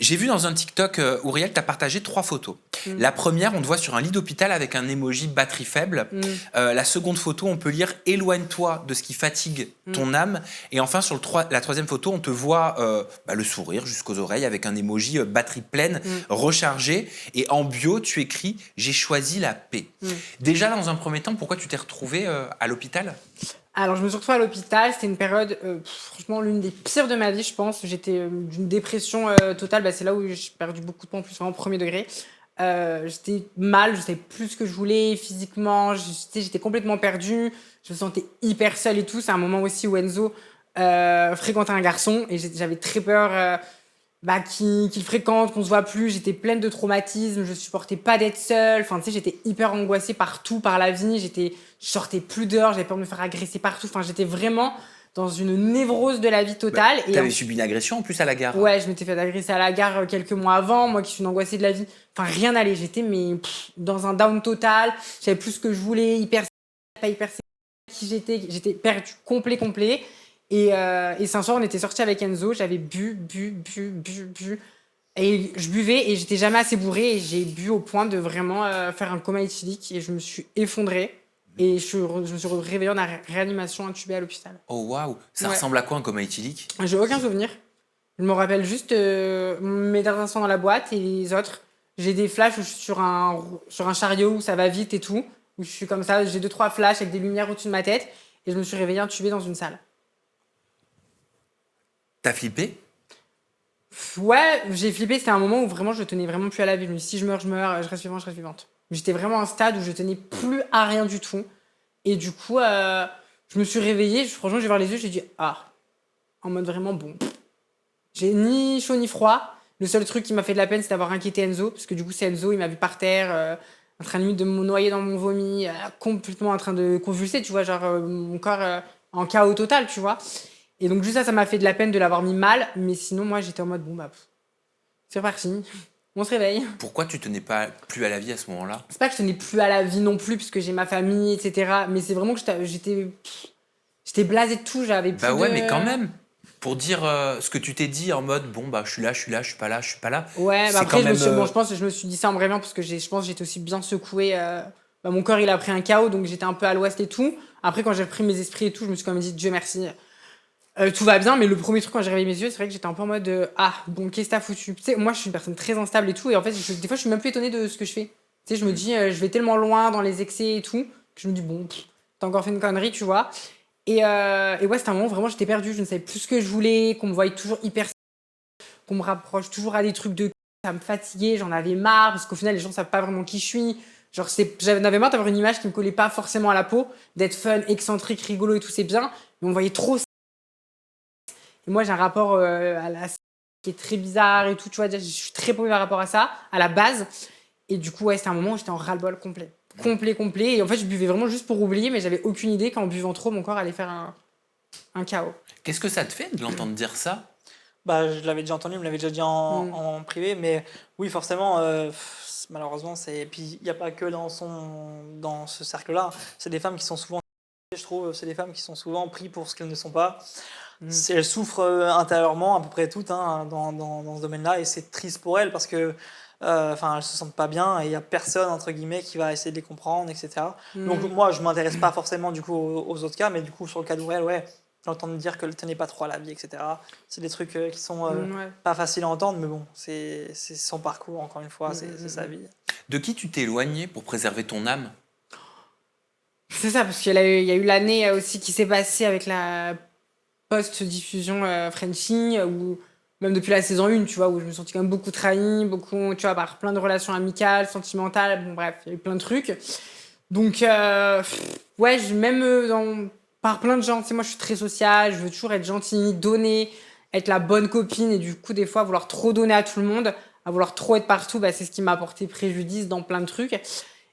J'ai vu dans un TikTok, Ouriel, tu as partagé 3 photos. La première, on te voit sur un lit d'hôpital avec un emoji batterie faible. La seconde photo, on peut lire éloigne-toi de ce qui fatigue ton âme. Et enfin, sur la troisième photo, on te voit le sourire jusqu'aux oreilles avec un emoji batterie pleine, rechargée. Et en bio, tu écris j'ai choisi la paix. Déjà, dans un premier temps, pourquoi tu t'es retrouvé à l'hôpital? Alors, je me suis retrouvée à l'hôpital. C'était une période, franchement, l'une des pires de ma vie, je pense. J'étais d'une dépression totale. C'est là où j'ai perdu beaucoup de poids, en plus, vraiment premier degré. J'étais mal, je savais plus ce que je voulais physiquement. J'étais complètement perdue. Je me sentais hyper seule et tout. C'est un moment aussi où Enzo fréquentait un garçon et j'avais très peur qu'il fréquente, qu'on se voit plus. J'étais pleine de traumatismes, je supportais pas d'être seule. Enfin, tu sais, j'étais hyper angoissée par tout, par la vie. Je sortais plus dehors, j'avais peur de me faire agresser partout. Enfin, j'étais vraiment dans une névrose de la vie totale. T'avais subi une agression en plus à la gare. Ouais, je m'étais fait agresser à la gare quelques mois avant, moi qui suis une angoissée de la vie. Enfin, rien n'allait. J'étais dans un down total. Je savais plus ce que je voulais, pas hyper qui j'étais. J'étais perdue, complet. Et c'est un soir, on était sortis avec Enzo. J'avais bu. Et je buvais et j'étais jamais assez bourrée. Et j'ai bu au point de vraiment faire un coma éthylique. Et je me suis effondrée. Et je me suis réveillée en réanimation intubée à l'hôpital. Oh waouh, ça Ouais. ressemble à quoi un coma éthylique? J'ai aucun souvenir. Je me rappelle juste mes derniers instants dans la boîte et les autres. J'ai des flashs où je suis sur un chariot où ça va vite et tout. Où je suis comme ça, j'ai 2-3 flashs avec des lumières au-dessus de ma tête. Et je me suis réveillée intubée dans une salle. T'as flippé? Ouais, j'ai flippé. C'était un moment où vraiment je tenais vraiment plus à la vie. Je me suis dit, si je meurs, je reste vivante. J'étais vraiment à un stade où je tenais plus à rien du tout. Et du coup, je me suis réveillée. Franchement, j'ai ouvert les yeux, j'ai dit, ah, en mode vraiment bon. J'ai ni chaud ni froid. Le seul truc qui m'a fait de la peine, c'est d'avoir inquiété Enzo. Parce que du coup, c'est Enzo, il m'a vu par terre, en train limite de me noyer dans mon vomi, complètement en train de convulser, tu vois, genre mon corps en chaos total, tu vois. Et donc, juste ça m'a fait de la peine de l'avoir mis mal. Mais sinon, moi, j'étais en mode, c'est reparti. On se réveille. Pourquoi tu tenais pas plus à la vie à ce moment-là? C'est pas que je tenais plus à la vie non plus, puisque j'ai ma famille, etc. Mais c'est vraiment que j'étais blasée de tout, j'avais plus Bah ouais, de... mais quand même, pour dire ce que tu t'es dit en mode bon bah je suis là, je suis pas là, je suis pas là. Ouais, C'est après, quand même. je pense que je me suis dit ça en me réveillant parce que je pense que j'étais aussi bien secouée. Mon corps, il a pris un chaos, donc j'étais un peu à l'ouest et tout. Après, quand j'ai repris mes esprits et tout, je me suis quand même dit, Dieu merci, tout va bien. Mais le premier truc, quand j'ai réveillé mes yeux, c'est vrai que j'étais un peu en mode, qu'est-ce que t'as foutu? Tu sais, moi, je suis une personne très instable et tout. Et en fait, des fois, je suis même plus étonnée de ce que je fais. Tu sais, je me dis, je vais tellement loin dans les excès et tout, que je me dis, t'as encore fait une connerie, tu vois. Et ouais, c'était un moment où vraiment j'étais perdue. Je ne savais plus ce que je voulais, qu'on me voyait toujours hyper, qu'on me rapproche toujours à des trucs de ça me fatiguait, j'en avais marre parce qu'au final les gens savent pas vraiment qui je suis. Genre j'en avais marre d'avoir une image qui me collait pas forcément à la peau, d'être fun, excentrique, rigolo et tout c'est bien, mais on voyait trop ça. Et moi j'ai un rapport à la qui est très bizarre et tout, tu vois, je suis très paumée par rapport à ça à la base. Et du coup ouais, c'était un moment où j'étais en ras-le-bol complet. Complet et en fait je buvais vraiment juste pour oublier mais j'avais aucune idée qu'en buvant trop mon corps allait faire un chaos. Qu'est-ce que ça te fait de l'entendre dire ça? Je l'avais déjà entendu, il me l'avait déjà dit en privé, mais oui, forcément, malheureusement, puis il n'y a pas que dans ce cercle-là. C'est des femmes qui sont souvent, je trouve, c'est des femmes qui sont souvent prises pour ce qu'elles ne sont pas. Elles souffrent intérieurement, à peu près toutes, hein, dans ce domaine-là, et c'est triste pour elles parce que, elles se sentent pas bien et il y a personne entre guillemets qui va essayer de les comprendre, etc. Donc moi, je m'intéresse pas forcément du coup aux autres cas, mais du coup sur le cas d'Aurel, ouais. D'entendre dire qu'elle tenait pas trop à la vie, etc. C'est des trucs qui sont Ouais. pas faciles à entendre, mais bon, c'est son parcours, encore une fois, c'est sa vie. De qui tu t'es éloigné pour préserver ton âme? C'est ça, parce qu'il y a eu l'année aussi qui s'est passée avec la post-diffusion Frenchie, ou même depuis la saison 1, tu vois, où je me sentais quand même beaucoup trahie, beaucoup, tu vois, par plein de relations amicales, sentimentales, bon bref, il y a eu plein de trucs. Donc, ouais, même par plein de gens, tu sais, moi je suis très sociale, je veux toujours être gentille, donner, être la bonne copine, et du coup, des fois, vouloir trop donner à tout le monde, à vouloir trop être partout, c'est ce qui m'a apporté préjudice dans plein de trucs.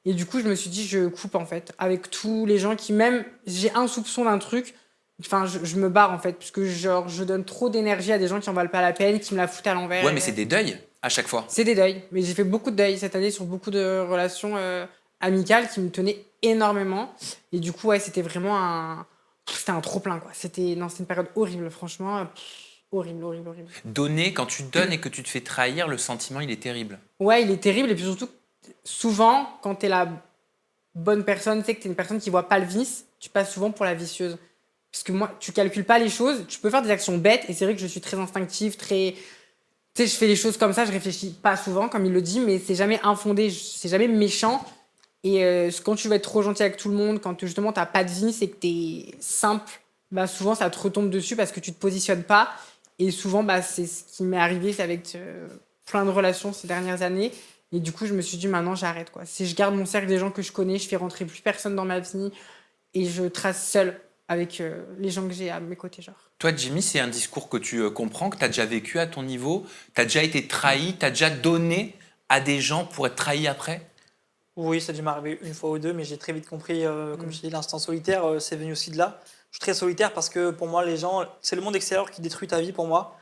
Et du coup, je me suis dit, je coupe en fait, avec tous les gens qui, même, j'ai un soupçon d'un truc, je me barre en fait, parce que genre, je donne trop d'énergie à des gens qui en valent pas la peine, qui me la foutent à l'envers. Ouais, mais c'est des deuils à chaque fois. C'est des deuils, mais j'ai fait beaucoup de deuils cette année sur beaucoup de relations amicales qui me tenaient énormément. Et du coup, ouais, c'était vraiment c'était un trop-plein, quoi. C'était une période horrible, franchement. Horrible, horrible, horrible. Donner, quand tu donnes et que tu te fais trahir, le sentiment, il est terrible. Ouais, il est terrible. Et puis surtout, souvent, quand t'es la bonne personne, tu sais que t'es une personne qui voit pas le vice, tu passes souvent pour la vicieuse. Parce que moi, tu calcules pas les choses, tu peux faire des actions bêtes, et c'est vrai que je suis très instinctive, très... Tu sais, je fais les choses comme ça, je réfléchis pas souvent, comme il le dit, mais c'est jamais infondé, c'est jamais méchant. Et quand tu vas être trop gentil avec tout le monde, quand justement t'as pas de vice et que t'es simple, bah souvent ça te retombe dessus parce que tu te positionnes pas. Et souvent, bah, c'est ce qui m'est arrivé c'est avec plein de relations ces dernières années. Et du coup, je me suis dit, maintenant, j'arrête, quoi. Si je garde mon cercle des gens que je connais, je fais rentrer plus personne dans ma vie et je trace seule avec les gens que j'ai à mes côtés, genre. Toi, Jimmy, c'est un discours que tu comprends, que tu as déjà vécu à ton niveau. Tu as déjà été trahi, tu as déjà donné à des gens pour être trahi après. Oui, ça a dû m'arriver une fois ou deux, mais j'ai très vite compris, comme je dis, l'instant solitaire, c'est venu aussi de là. Je suis très solitaire parce que pour moi, les gens, c'est le monde extérieur qui détruit ta vie pour moi.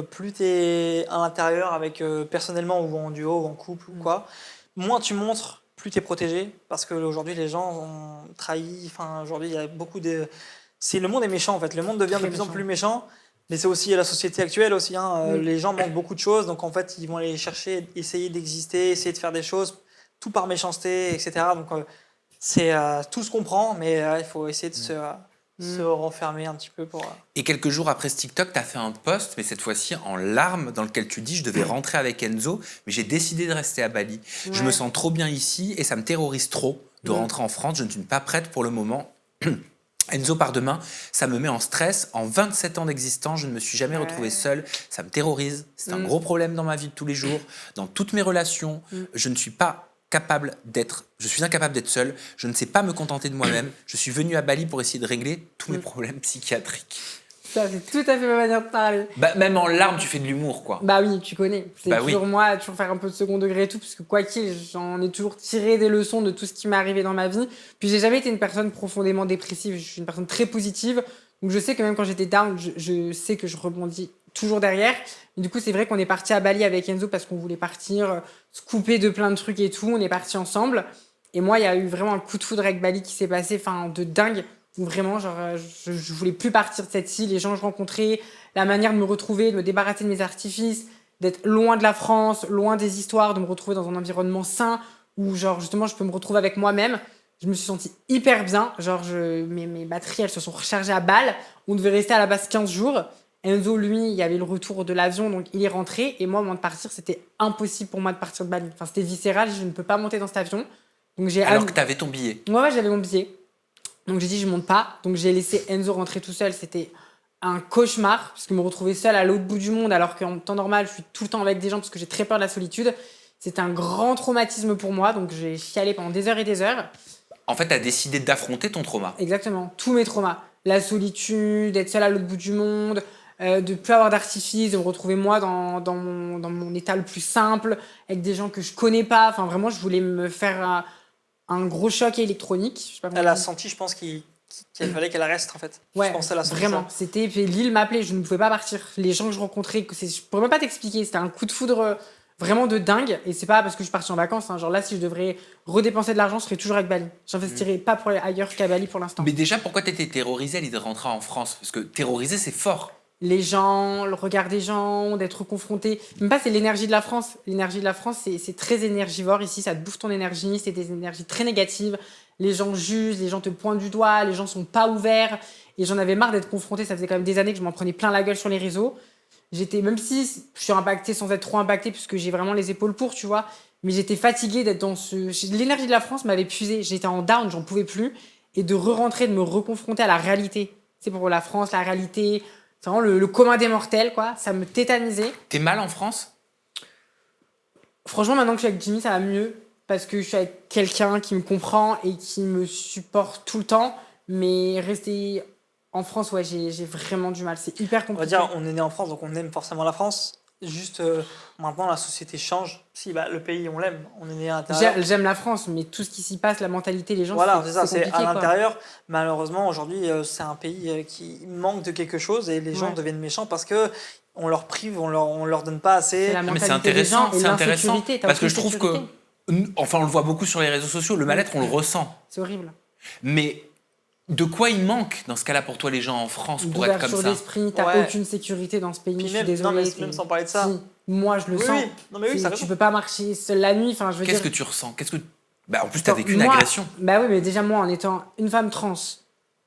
Plus tu es à l'intérieur, avec personnellement ou en duo ou en couple ou quoi, moins tu montres, plus tu es protégé. Parce qu'aujourd'hui, les gens ont trahi. Enfin, aujourd'hui, il y a beaucoup de. Le monde est méchant en fait. Le monde devient Très de plus en méchant. plus méchant. Mais c'est aussi la société actuelle aussi. Les gens manquent beaucoup de choses. Donc en fait, ils vont aller chercher, essayer d'exister, essayer de faire des choses, tout par méchanceté, etc. Donc c'est tout se comprend, mais il faut essayer de se renfermer un petit peu pour. Et quelques jours après ce TikTok, tu as fait un post, mais cette fois-ci en larmes, dans lequel tu dis « Je devais rentrer avec Enzo, mais j'ai décidé de rester à Bali. Je me sens trop bien ici et ça me terrorise trop de rentrer en France. Je ne suis pas prête pour le moment. » Enzo part demain, ça me met en stress. En 27 ans d'existence, je ne me suis jamais retrouvée seule. Ça me terrorise. C'est un gros problème dans ma vie de tous les jours. Dans toutes mes relations, je suis incapable d'être seule. Je ne sais pas me contenter de moi-même. Je suis venue à Bali pour essayer de régler tous mes problèmes psychiatriques. Ça, c'est tout à fait ma manière de parler. Bah, même en larmes, tu fais de l'humour, quoi. Bah oui, tu connais. C'est Bah toujours oui. moi, toujours faire un peu de second degré et tout, parce que quoi qu'il, j'en ai toujours tiré des leçons de tout ce qui m'est arrivé dans ma vie. Puis j'ai jamais été une personne profondément dépressive, je suis une personne très positive. Donc je sais que même quand j'étais down, je sais que je rebondis toujours derrière. Et du coup, c'est vrai qu'on est parti à Bali avec Enzo parce qu'on voulait partir, se couper de plein de trucs et tout. On est parti ensemble. Et moi, il y a eu vraiment un coup de foudre avec Bali qui s'est passé, enfin, de dingue. Où vraiment, genre, je voulais plus partir de cette île, les gens que je rencontrais, la manière de me retrouver, de me débarrasser de mes artifices, d'être loin de la France, loin des histoires, de me retrouver dans un environnement sain où, genre, justement, je peux me retrouver avec moi-même. Je me suis sentie hyper bien. Genre, mes batteries, elles se sont rechargées à balle. On devait rester à la base 15 jours. Enzo, lui, il y avait le retour de l'avion, donc il est rentré. Et moi, au moment de partir, c'était impossible pour moi de partir de Bali. Enfin, c'était viscéral, je ne peux pas monter dans cet avion. Donc, Alors que tu avais ton billet. Ouais, j'avais mon billet. Donc j'ai dit, je monte pas. Donc j'ai laissé Enzo rentrer tout seul. C'était un cauchemar, parce que me retrouver seule à l'autre bout du monde, alors qu'en temps normal, je suis tout le temps avec des gens, parce que j'ai très peur de la solitude. C'était un grand traumatisme pour moi. Donc j'ai chialé pendant des heures et des heures. En fait, tu as décidé d'affronter ton trauma. Exactement, tous mes traumas. La solitude, d'être seule à l'autre bout du monde, de plus avoir d'artifice, de me retrouver moi dans mon état le plus simple, avec des gens que je connais pas. Enfin, vraiment, je voulais me faire un gros choc électronique. Je sais pas comment Elle a dire. senti, je pense, qu'il fallait qu'elle reste, en fait. Ouais, Je pense qu'elle a senti vraiment. ça. C'était, puis l'île m'appelait, je ne pouvais pas partir. Les gens que je rencontrais, je pourrais même pas t'expliquer. C'était un coup de foudre vraiment de dingue. Et c'est pas parce que je suis partie en vacances. Genre là, si je devrais redépenser de l'argent, je serais toujours avec Bali. J'investirais pas pour aller ailleurs qu'à Bali pour l'instant. Mais déjà, pourquoi tu étais terrorisée à l'idée de rentrer en France? Parce que terrorisée, c'est fort. Les gens, le regard des gens, d'être confronté. Même pas, c'est l'énergie de la France. L'énergie de la France, c'est très énergivore. Ici, ça te bouffe ton énergie. C'est des énergies très négatives. Les gens jugent, les gens te pointent du doigt, les gens sont pas ouverts. Et j'en avais marre d'être confrontée. Ça faisait quand même des années que je m'en prenais plein la gueule sur les réseaux. Même si je suis impactée sans être trop impactée, puisque j'ai vraiment les épaules pour, tu vois. Mais j'étais fatiguée d'être dans l'énergie de la France m'avait épuisée. J'étais en down, j'en pouvais plus. Et de re-rentrer, de me reconfronter à la réalité. C'est pour la France, la réalité. C'est vraiment le commun des mortels, quoi. Ça me tétanisait. T'es mal en France? Franchement, maintenant que je suis avec Jimmy, ça va mieux. Parce que je suis avec quelqu'un qui me comprend et qui me supporte tout le temps. Mais rester en France, ouais, j'ai vraiment du mal. C'est hyper On va compliqué. dire, on est né en France, donc on aime forcément la France. Juste, maintenant, la société change. Si, bah, le pays, on l'aime. On est né à l'intérieur. J'aime la France, mais tout ce qui s'y passe, la mentalité, les gens, Voilà, c'est ça, c'est compliqué, à quoi. l'intérieur. Malheureusement, aujourd'hui, c'est un pays qui manque de quelque chose et les gens Ouais. deviennent méchants parce que on leur prive, on leur donne pas assez. C'est la Non, mais c'est mentalité des intéressant, gens et c'est intéressant. l'insécurité. T'as Parce que aucune je trouve que. sécurité. Enfin, on le voit beaucoup sur les réseaux sociaux, le mal-être, on le ressent. C'est horrible. Mais De quoi il manque dans ce cas-là pour toi les gens en France pour être comme D'ouverture ça? d'esprit, t'as Ouais. aucune sécurité dans ce pays, Puis je suis même, non, désolée. mais même sans parler de ça. Si, moi, je le Oui, sens. oui. Non, mais oui, ça Tu peux pas marcher seule la nuit, enfin, je veux Qu'est-ce dire... que tu ressens? Bah, en plus, tu as Attends, vécu une moi- agression. Bah oui, mais déjà, moi, en étant une femme trans,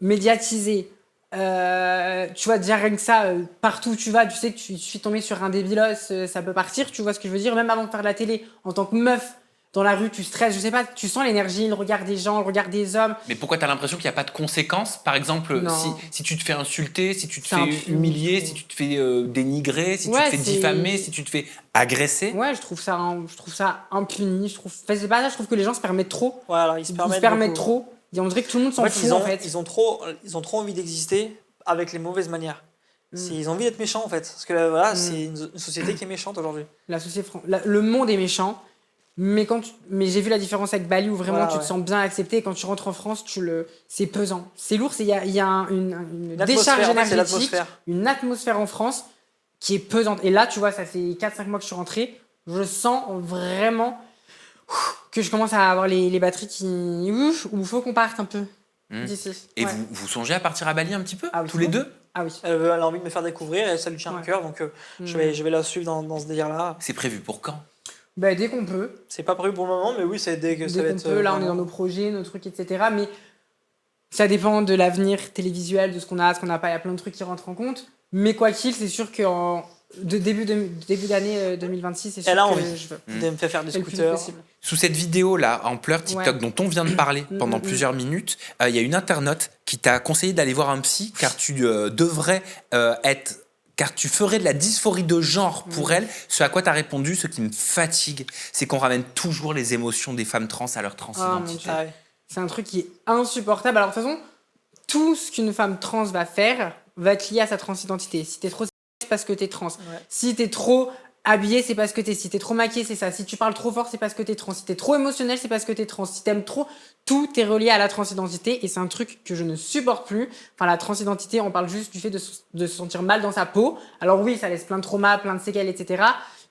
médiatisée, tu vois, déjà rien que ça, partout où tu vas, tu sais que tu suis tombée sur un débilos, ça peut partir, tu vois ce que je veux dire? Même avant de faire de la télé, en tant que meuf, dans la rue, tu stresses, je sais pas, tu sens l'énergie, le regard des gens, le regard des hommes. Mais pourquoi tu as l'impression qu'il n'y a pas de conséquences? Par exemple, Non. si tu te fais insulter, si tu te C'est fais impuni, humilier, je si trouve. tu te fais dénigrer, si tu Ouais, te fais c'est- diffamer, si tu te fais agresser. Ouais, je trouve ça impuni, enfin, c'est pas ça, je trouve que les gens se permettent trop. Voilà, ils se permettent beaucoup. trop. Et on dirait que tout le monde s'en En fait, fout, en fait. ils ont trop envie d'exister avec les mauvaises manières. Ils ont envie d'être méchants en fait. Parce que voilà, c'est une société qui est méchante aujourd'hui. Le monde est méchant, mais j'ai vu la différence avec Bali où vraiment Voilà, tu te ouais. sens bien accepté. Et quand tu rentres en France, c'est pesant, c'est lourd. Il y a une L'atmosphère, décharge en fait, c'est énergétique, l'atmosphère. une atmosphère en France qui est pesante. Et là, tu vois, ça fait 4-5 mois que je suis rentrée, je sens vraiment que je commence à avoir les batteries où il faut qu'on parte un peu d'ici. Et Ouais. vous songez à partir à Bali un petit peu? Ah oui, tous les deux? Ah oui. Elle a envie de me faire découvrir et ça lui tient à Ouais. cœur. Donc je vais la suivre dans ce délire-là. C'est prévu pour quand? Bah, dès qu'on peut. C'est pas prévu pour le moment, mais oui, c'est dès que ça va Dès qu'on être. peut, là on est vraiment- dans nos projets, nos trucs, etc. Mais ça dépend de l'avenir télévisuel, de ce qu'on a, ce qu'on n'a pas. Il y a plein de trucs qui rentrent en compte. Mais quoi qu'il, c'est sûr qu'en début d'année 2026, c'est sûr Elle a que envie je veux. de me faire faire des C'est le plus vite scooters. possible. Sous cette vidéo-là, en pleurs TikTok, Ouais. dont on vient de parler pendant plusieurs minutes, il y a une internaute qui t'a conseillé d'aller voir un psy car tu devrais être... Car tu ferais de la dysphorie de genre pour elle. Ce à quoi tu as répondu, ce qui me fatigue, c'est qu'on ramène toujours les émotions des femmes trans à leur transidentité. Dieu. Ah ouais. C'est un truc qui est insupportable. Alors de toute façon, tout ce qu'une femme trans va faire va être lié à sa transidentité. Si t'es trop c'est parce que t'es trans. Si t'es trop habillé, c'est parce que t'es. Si t'es trop maquillé, c'est ça. Si tu parles trop fort, c'est parce que t'es trans. Si t'es trop émotionnel, c'est parce que t'es trans. Si t'aimes trop, tout est relié à la transidentité et c'est un truc que je ne supporte plus. Enfin, la transidentité, on parle juste du fait de se sentir mal dans sa peau. Alors oui, ça laisse plein de traumas, plein de séquelles, etc.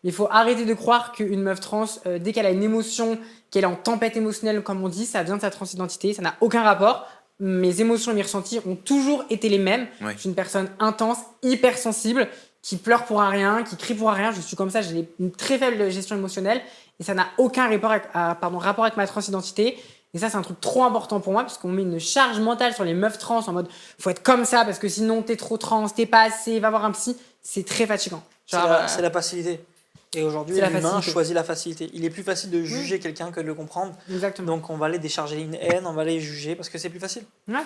Mais il faut arrêter de croire qu'une meuf trans, dès qu'elle a une émotion, qu'elle est en tempête émotionnelle, comme on dit, ça vient de sa transidentité. Ça n'a aucun rapport. Mes émotions et mes ressentis ont toujours été les mêmes. Ouais. Je suis une personne intense, hypersensible, qui pleure pour un rien, qui crie pour un rien. Je suis comme ça, j'ai une très faible gestion émotionnelle et ça n'a aucun rapport avec ma transidentité. Et ça, c'est un truc trop important pour moi parce qu'on met une charge mentale sur les meufs trans en mode faut être comme ça parce que sinon t'es trop trans, t'es pas assez, va voir un psy. C'est très fatigant. C'est la facilité. Et aujourd'hui, C'est la l'humain facilité. choisit la facilité. Il est plus facile de juger quelqu'un que de le comprendre. Exactement. Donc on va aller décharger une haine, on va aller juger parce que c'est plus facile. Ouais.